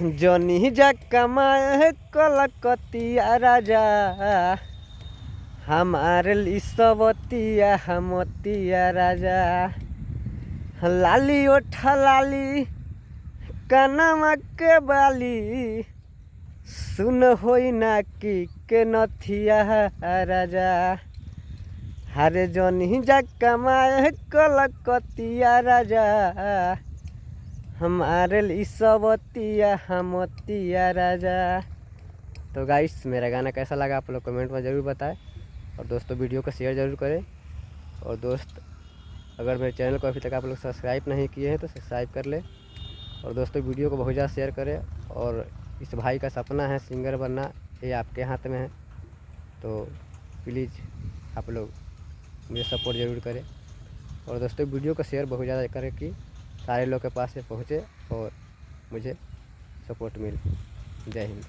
जनी जा कमाए कलकतिया राजा, हमारे लिसवतिया हमतिया राजा। लाली ओठा लाली कनमा के बाली, सुन होई ना कि के नथिया राजा। हरे जनी जा कमाए कलकतिया राजा, हमारे लिसवतिया हमतिया राजा। तो गाइस, मेरा गाना कैसा लगा आप लोग कमेंट में ज़रूर बताएं, और दोस्तों वीडियो को शेयर ज़रूर करें। और दोस्त, अगर मेरे चैनल को अभी तक आप लोग सब्सक्राइब नहीं किए हैं तो सब्सक्राइब कर लें। और दोस्तों वीडियो को बहुत ज़्यादा शेयर करें। और इस भाई का सपना है सिंगर बनना, ये आपके हाथ में है, तो प्लीज़ आप लोग मुझे सपोर्ट ज़रूर करें। और दोस्तों वीडियो को शेयर बहुत ज़्यादा करें कि सारे लोग के पास ये पहुँचे और मुझे सपोर्ट मिले। जय हिंद।